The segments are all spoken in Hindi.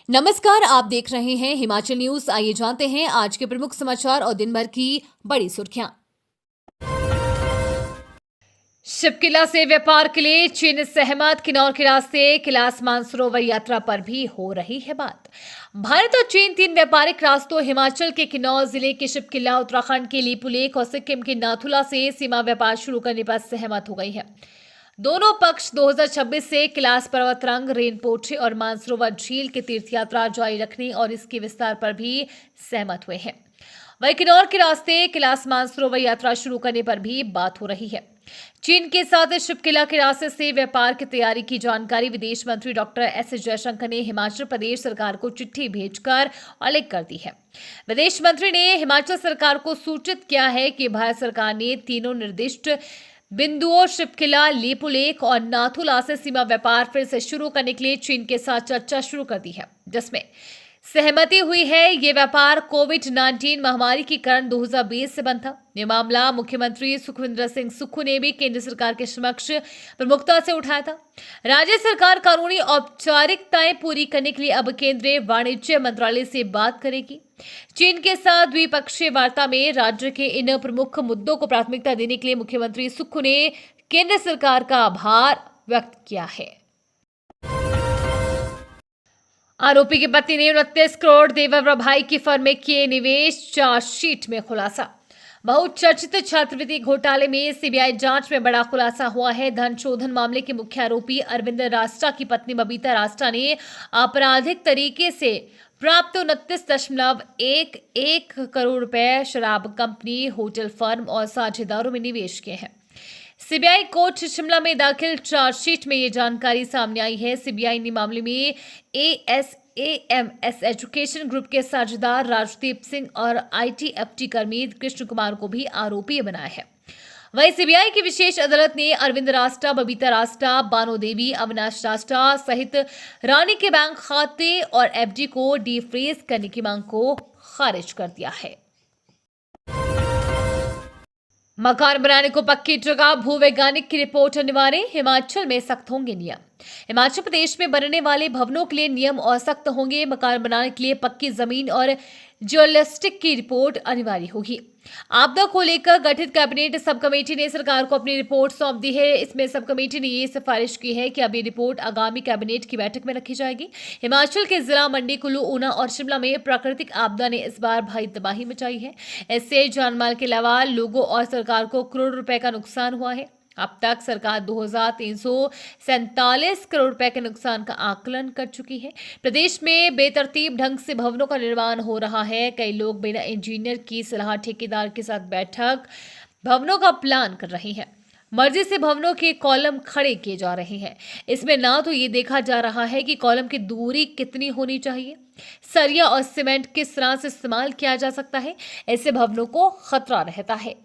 नमस्कार, आप देख रहे हैं हिमाचल न्यूज। आइए जानते हैं आज के प्रमुख समाचार और दिन भर की बड़ी सुर्खियां। शिवकिला से व्यापार के लिए चीन सहमत, किन्नौर के रास्ते कैलाश मानसरोवर यात्रा पर भी हो रही है बात। भारत और चीन 3 व्यापारिक रास्तों हिमाचल के किन्नौर जिले के शिवकिला, उत्तराखंड के लिपुलेख और सिक्किम के नाथुला से सीमा व्यापार शुरू करने पर सहमत हो गई है। दोनों पक्ष 2026 से कैलाश पर्वतरंग, रेनपोट्री और मानसरोवर झील की तीर्थ यात्रा जारी रखने और इसके विस्तार पर भी सहमत हुए हैं। वहीं किन्नौर के रास्ते कैलाश मानसरोवर यात्रा शुरू करने पर भी बात हो रही है। चीन के साथ शिवकिला के रास्ते से व्यापार की तैयारी की जानकारी विदेश मंत्री डॉक्टर एस जयशंकर ने हिमाचल प्रदेश सरकार को चिट्ठी भेजकर अलग कर दी है। विदेश मंत्री ने हिमाचल सरकार को सूचित किया है कि भारत सरकार ने तीनों निर्दिष्ट बिंदुओं शिवकिला, लिपुलेख और नाथुला से सीमा व्यापार फिर से शुरू करने के लिए चीन के साथ चर्चा शुरू कर दी है, जिसमें सहमति हुई है। ये व्यापार कोविड-19 महामारी के कारण 2020 से बंद था। ये मामला मुख्यमंत्री सुखविंदर सिंह सुक्खू ने भी केंद्र सरकार के समक्ष प्रमुखता से उठाया था। राज्य सरकार कानूनी औपचारिकताएं पूरी करने के लिए अब केंद्रीय वाणिज्य मंत्रालय से बात करेगी। चीन के साथ द्विपक्षीय वार्ता में राज्य के इन प्रमुख मुद्दों को प्राथमिकता देने के लिए मुख्यमंत्री सुक्खू ने केंद्र सरकार का आभार व्यक्त किया है। आरोपी के पति ने 29 करोड़ देवेंद्र भाई की फर्म में किए निवेश, चार्जशीट में खुलासा। बहुचर्चित छात्रवृत्ति घोटाले में सीबीआई जांच में बड़ा खुलासा हुआ है। धन शोधन मामले के मुख्य आरोपी अरविंद रास्टा की पत्नी बबीता रास्टा ने आपराधिक तरीके से प्राप्त 29.11 करोड़ रुपए शराब कंपनी, होटल फर्म और साझेदारों में निवेश किए हैं। सीबीआई कोर्ट शिमला में दाखिल चार्जशीट में ये जानकारी सामने आई है। सीबीआई ने मामले में ASAMS एजुकेशन ग्रुप के साझेदार राजदीप सिंह और ITFT कर्मी कृष्ण कुमार को भी आरोपी बनाया है। वहीं सीबीआई की विशेष अदालत ने अरविंद रास्टा, बबीता रास्टा, बानो देवी, अविनाश रास्टा सहित रानी के बैंक खाते और FD को डीफ्रीज करने की मांग को खारिज कर दिया है। मकान बनाने को पक्की जगह, भूवैज्ञानिक की रिपोर्ट अनिवार्य, हिमाचल में सख्त होंगे नियम। हिमाचल प्रदेश में बनने वाले भवनों के लिए नियम और सख्त होंगे। मकान बनाने के लिए पक्की जमीन और जियोलिस्टिक की रिपोर्ट अनिवार्य होगी। आपदा को लेकर गठित कैबिनेट सब कमेटी ने सरकार को अपनी रिपोर्ट सौंप दी है। इसमें सब कमेटी ने ये सिफारिश की है कि अब ये रिपोर्ट आगामी कैबिनेट की बैठक में रखी जाएगी। हिमाचल के जिला मंडी, कुल्लू, ऊना और शिमला में प्राकृतिक आपदा ने इस बार भारी तबाही मचाई है। इससे जानमाल के अलावा लोगों और सरकार को करोड़ रुपए का नुकसान हुआ है। अब तक सरकार 2347 करोड़ रुपए के नुकसान का आकलन कर चुकी है। प्रदेश में बेतरतीब ढंग से भवनों का निर्माण हो रहा है। कई लोग बिना इंजीनियर की सलाह ठेकेदार के साथ बैठक भवनों का प्लान कर रहे हैं। मर्जी से भवनों के कॉलम खड़े किए जा रहे हैं। इसमें ना तो ये देखा जा रहा है कि कॉलम की दूरी कितनी होनी चाहिए, सरिया और सीमेंट किस तरह से इस्तेमाल किया जा सकता है। ऐसे भवनों को खतरा रहता है।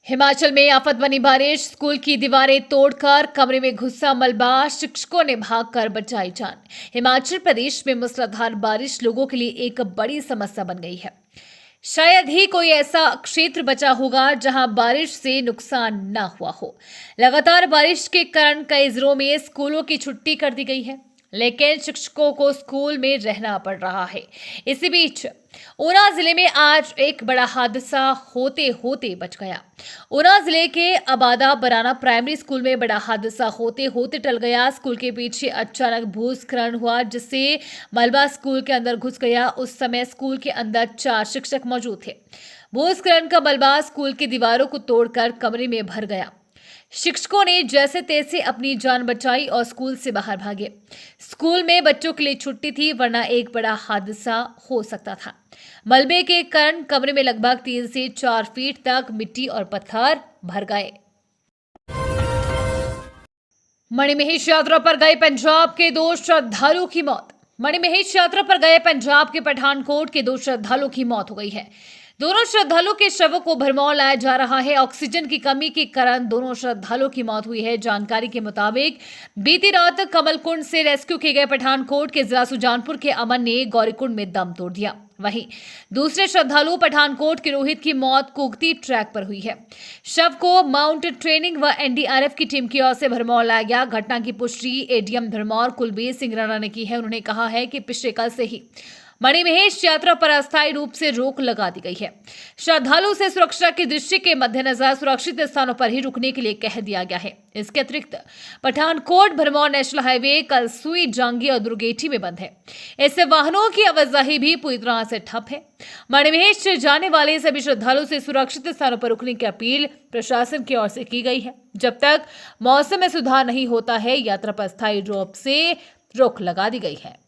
हिमाचल में आफत बनी बारिश, स्कूल की दीवारें तोड़कर कमरे में घुसा मलबा, शिक्षकों ने भागकर बचाई जान। हिमाचल प्रदेश में मूसलाधार बारिश लोगों के लिए एक बड़ी समस्या बन गई है। शायद ही कोई ऐसा क्षेत्र बचा होगा जहां बारिश से नुकसान न हुआ हो। लगातार बारिश के कारण कई जिलों में स्कूलों की छुट्टी कर दी गई है, लेकिन शिक्षकों को स्कूल में रहना पड़ रहा है। इसी बीच ऊना जिले में आज एक बड़ा हादसा होते होते बच गया। ऊना जिले के अबादा बराना प्राइमरी स्कूल में बड़ा हादसा होते होते टल गया। स्कूल के पीछे अचानक भूस्खलन हुआ, जिससे मलबा स्कूल के अंदर घुस गया। उस समय स्कूल के अंदर 4 शिक्षक मौजूद थे। भूस्खलन का मलबा स्कूल की दीवारों को तोड़कर कमरे में भर गया। शिक्षकों ने जैसे तैसे अपनी जान बचाई और स्कूल से बाहर भागे। स्कूल में बच्चों के लिए छुट्टी थी, वरना एक बड़ा हादसा हो सकता था। मलबे के कारण कमरे में लगभग 3 से 4 फीट तक मिट्टी और पत्थर भर गए। मणिमहेश यात्रा पर गए पंजाब के 2 श्रद्धालुओं की मौत। मणिमहेश यात्रा पर गए पंजाब के पठानकोट के 2 श्रद्धालुओं की मौत हो गई है। दोनों श्रद्धालुओं के शवों को भरमौर लाया जा रहा है। ऑक्सीजन की कमी के कारण दोनों श्रद्धालुओं की मौत हुई है। जानकारी के मुताबिक बीती रात कमलकुंड से रेस्क्यू किए गए पठानकोट के जिला सुजानपुर के अमन ने गौरीकुंड में दम तोड़ दिया। वहीं दूसरे श्रद्धालु पठानकोट के रोहित की मौत कुगती ट्रैक पर हुई है। शव को माउंट ट्रेनिंग व एनडीआरएफ की टीम की ओर से भरमौर लाया गया। घटना की पुष्टि एडीएम भरमौर कुलबीर सिंह राणा ने की है। उन्होंने कहा है कि पिछले कल से ही मणिमहेश यात्रा पर अस्थायी रूप से रोक लगा दी गई है। श्रद्धालु से सुरक्षा की दृष्टि के मद्देनजर सुरक्षित स्थानों पर ही रुकने के लिए कह दिया गया है। इसके अतिरिक्त पठानकोट भरमौर नेशनल हाईवे कल सुई जांगी और दुर्गेठी में बंद है। इससे वाहनों की आवाजाही भी पूरी तरह से ठप है। मणिमहेश से जाने वाले सभी श्रद्धालुओं से सुरक्षित स्थानों पर रुकने की अपील प्रशासन की ओर से की गई है। जब तक मौसम में सुधार नहीं होता है, यात्रा पर अस्थायी रूप से रोक लगा दी गई है।